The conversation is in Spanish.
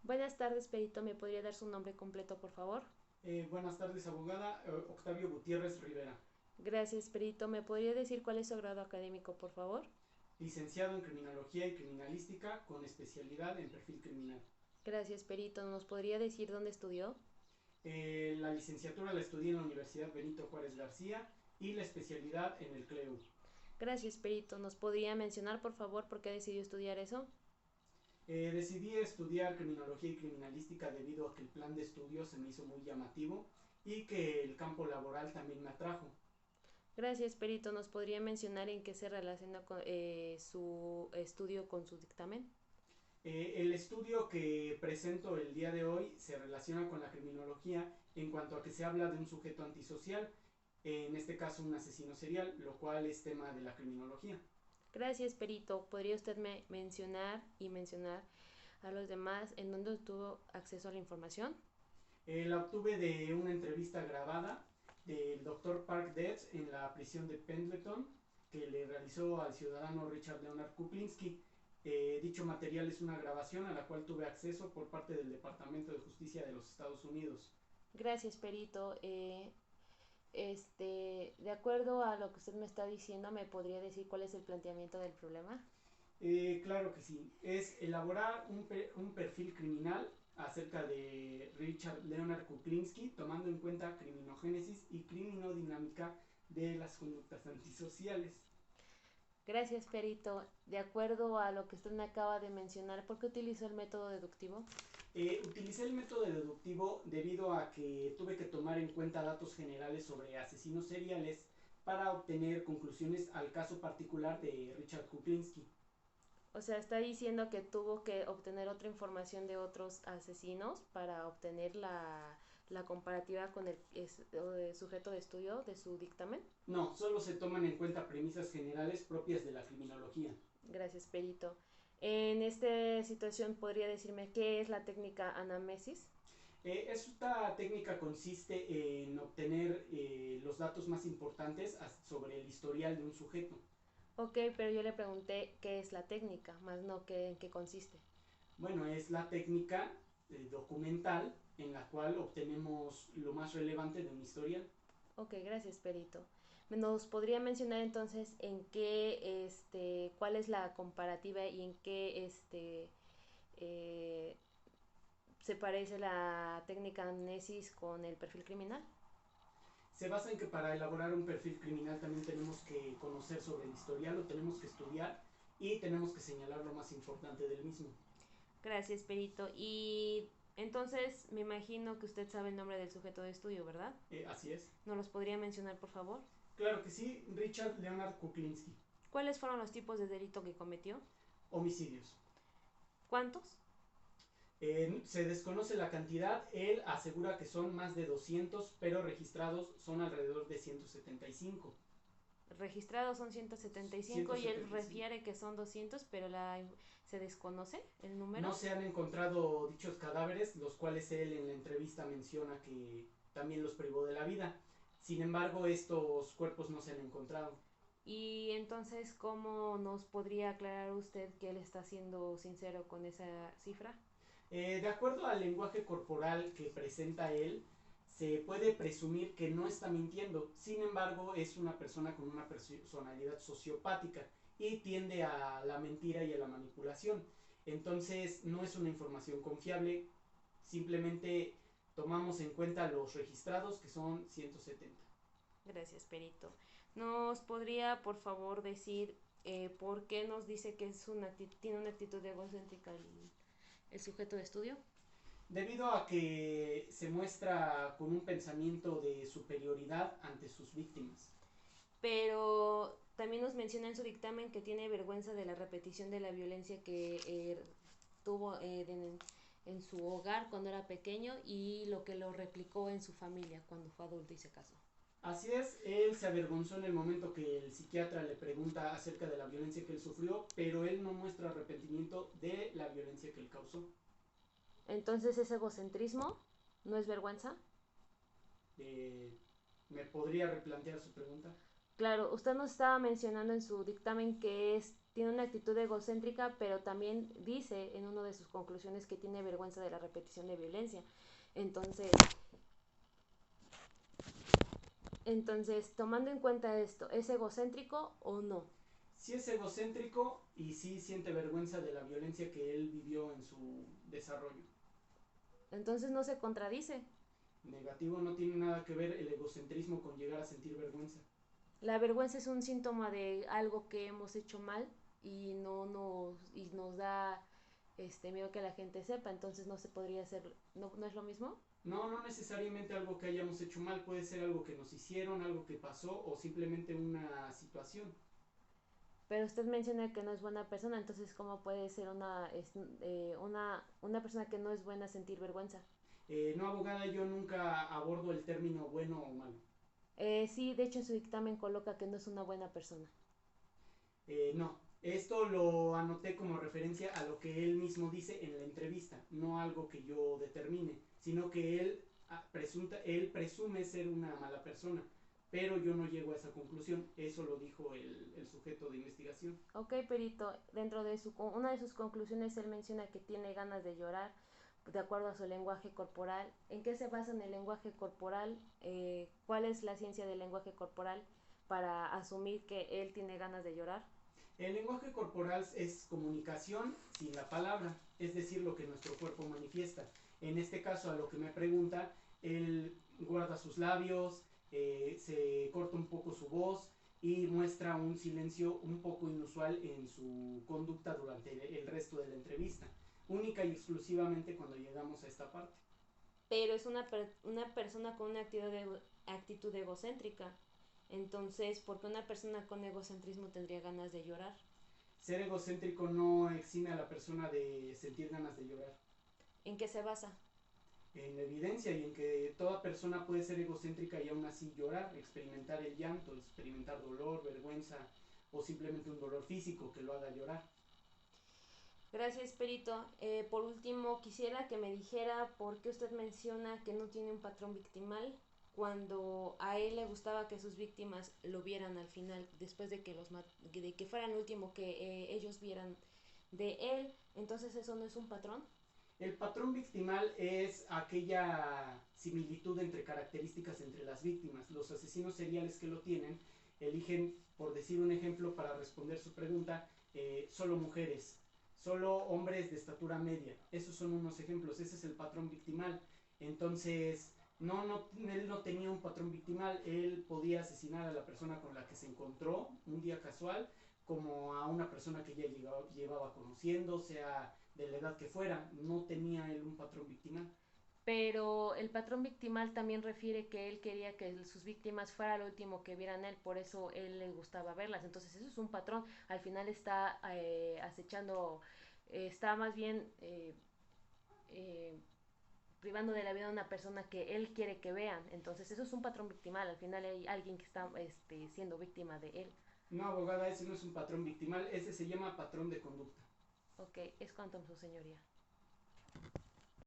Buenas tardes, perito. ¿Me podría dar su nombre completo, por favor? Buenas tardes, abogada. Octavio Gutiérrez Rivera, Gracias, perito. ¿Me podría decir cuál es su grado académico, por favor? licenciado en Criminología y Criminalística con especialidad en perfil criminal. Gracias, perito. ¿Nos podría decir dónde estudió? La licenciatura la estudié en la Universidad Benito Juárez García y la especialidad en el CLEU. Gracias, perito. ¿Nos podría mencionar, por favor, por qué decidió estudiar eso? Decidí estudiar Criminología y Criminalística debido a que el plan de estudio se me hizo muy llamativo y que el campo laboral también me atrajo. Gracias, perito. ¿Nos podría mencionar en qué se relaciona su estudio con su dictamen? El estudio que presento el día de hoy se relaciona con la criminología en cuanto a que se habla de un sujeto antisocial, en este caso un asesino serial, lo cual es tema de la criminología. Gracias, perito. ¿Podría usted mencionar a los demás en dónde tuvo acceso a la información? La obtuve de una entrevista grabada del doctor Park Detz en la prisión de Pendleton, que le realizó al ciudadano Richard Leonard Kuklinski. Dicho material es una grabación a la cual tuve acceso por parte del Departamento de Justicia de los Estados Unidos. Gracias, perito. De acuerdo a lo que usted me está diciendo, ¿me podría decir cuál es el planteamiento del problema? Claro que sí. Es elaborar un perfil criminal acerca de Richard Leonard Kuklinski, tomando en cuenta criminogénesis y criminodinámica de las conductas antisociales. Gracias, perito. De acuerdo a lo que usted me acaba de mencionar, ¿por qué utilizó el método deductivo? Utilicé el método deductivo debido a que tuve que tomar en cuenta datos generales sobre asesinos seriales para obtener conclusiones al caso particular de Richard Kuklinski. O sea, está diciendo que tuvo que obtener otra información de otros asesinos para obtener la comparativa con el sujeto de estudio de su dictamen. No, solo se toman en cuenta premisas generales propias de la criminología. Gracias, perito. En esta situación, ¿podría decirme qué es la técnica anamnesis? Esta técnica consiste en obtener los datos más importantes sobre el historial de un sujeto. Ok, pero yo le pregunté qué es la técnica, más no en qué consiste. Bueno, es la técnica documental en la cual obtenemos lo más relevante de un historial. Ok, gracias, perito. ¿Nos podría mencionar entonces en qué, cuál es la comparativa y en qué, eh, se parece la técnica amnesis con el perfil criminal? Se basa en que para elaborar un perfil criminal también tenemos que conocer sobre el historial, lo tenemos que estudiar y tenemos que señalar lo más importante del mismo. Gracias, perito. Y entonces me imagino que usted sabe el nombre del sujeto de estudio, ¿verdad? Así es. ¿Nos los podría mencionar, por favor? Claro que sí, Richard Leonard Kuklinski. ¿Cuáles fueron los tipos de delito que cometió? Homicidios. ¿Cuántos? Se desconoce la cantidad, él asegura que son más de 200, pero registrados son alrededor de 175. Registrados son 175 y él 175. refiere que son 200, pero se desconoce el No número. se han encontrado dichos cadáveres, los cuales él en la entrevista menciona que también los privó de la vida. Sin embargo, estos cuerpos no se han encontrado. Y entonces, ¿cómo nos podría aclarar usted que él está siendo sincero con esa cifra? De acuerdo al lenguaje corporal que presenta él, se puede presumir que no está mintiendo. Sin embargo, es una persona con una personalidad sociopática y tiende a la mentira y a la manipulación. Entonces, no es una información confiable. Simplemente tomamos en cuenta los registrados, que son 170. Gracias, perito. ¿Nos podría, por favor, decir por qué nos dice que tiene una actitud egocéntrica el sujeto de estudio? Debido a que se muestra con un pensamiento de superioridad ante sus víctimas. Pero también nos menciona en su dictamen que tiene vergüenza de la repetición de la violencia que tuvo en su hogar cuando era pequeño y lo que lo replicó en su familia cuando fue adulto y se casó. Así es, él se avergonzó en el momento que el psiquiatra le pregunta acerca de la violencia que él sufrió, pero él no muestra arrepentimiento de la violencia que él causó. Entonces, ¿es egocentrismo? ¿No es vergüenza? Eh, ¿Me podría replantear su pregunta? Claro, usted nos estaba mencionando en su dictamen que tiene una actitud egocéntrica, pero también dice en una de sus conclusiones que tiene vergüenza de la repetición de violencia. Entonces, tomando en cuenta esto, ¿es egocéntrico o no? Sí es egocéntrico y sí siente vergüenza de la violencia que él vivió en su desarrollo. Entonces no se contradice. Negativo, no tiene nada que ver el egocentrismo con llegar a sentir vergüenza. La vergüenza es un síntoma de algo que hemos hecho mal y nos da miedo que la gente sepa, entonces no se podría hacer, no es lo mismo. No, no necesariamente algo que hayamos hecho mal, puede ser algo que nos hicieron, algo que pasó o simplemente una situación. Pero usted menciona que no es buena persona, entonces ¿cómo puede ser una persona que no es buena sentir vergüenza? No, abogada, yo nunca abordo el término bueno o malo. Sí, de hecho en su dictamen coloca que no es una buena persona. No, esto lo anoté como referencia a lo que él mismo dice en la entrevista, no algo que yo determine, sino que él presume ser una mala persona, pero yo no llego a esa conclusión, eso lo dijo el sujeto de investigación. Ok, perito, dentro de una de sus conclusiones él menciona que tiene ganas de llorar de acuerdo a su lenguaje corporal. ¿En qué se basa en el lenguaje corporal? ¿Cuál es la ciencia del lenguaje corporal para asumir que él tiene ganas de llorar? El lenguaje corporal es comunicación sin la palabra, es decir, lo que nuestro cuerpo manifiesta. En este caso, a lo que me pregunta, él guarda sus labios, se corta un poco su voz y muestra un silencio un poco inusual en su conducta durante el resto de la entrevista, única y exclusivamente cuando llegamos a esta parte. Pero es una persona con una actitud egocéntrica. Entonces, ¿por qué una persona con egocentrismo tendría ganas de llorar? Ser egocéntrico no exime a la persona de sentir ganas de llorar. ¿En qué se basa? En la evidencia y en que toda persona puede ser egocéntrica y aún así llorar, experimentar el llanto, experimentar dolor, vergüenza o simplemente un dolor físico que lo haga llorar. Gracias, Perito. Por último, quisiera que me dijera por qué usted menciona que no tiene un patrón victimal cuando a él le gustaba que sus víctimas lo vieran al final, después de de que fuera el último que ellos vieran de él. Entonces, ¿eso no es un patrón? El patrón victimal es aquella similitud entre características entre las víctimas. Los asesinos seriales que lo tienen eligen, por decir un ejemplo, para responder su pregunta, solo mujeres, solo hombres de estatura media. Esos son unos ejemplos, ese es el patrón victimal. Entonces, él no tenía un patrón victimal, él podía asesinar a la persona con la que se encontró un día casual, como a una persona que ya llevaba conociendo, sea de la edad que fuera, no tenía él un patrón victimal. Pero el patrón victimal también refiere que él quería que sus víctimas fuera lo último que vieran él, por eso él le gustaba verlas. Entonces eso es un patrón. Al final está acechando, está más bien eh, privando de la vida a una persona que él quiere que vean. Entonces eso es un patrón victimal. Al final hay alguien que está siendo víctima de él. No, abogada, ese no es un patrón victimal, ese se llama patrón de conducta. Ok, es cuanto su señoría.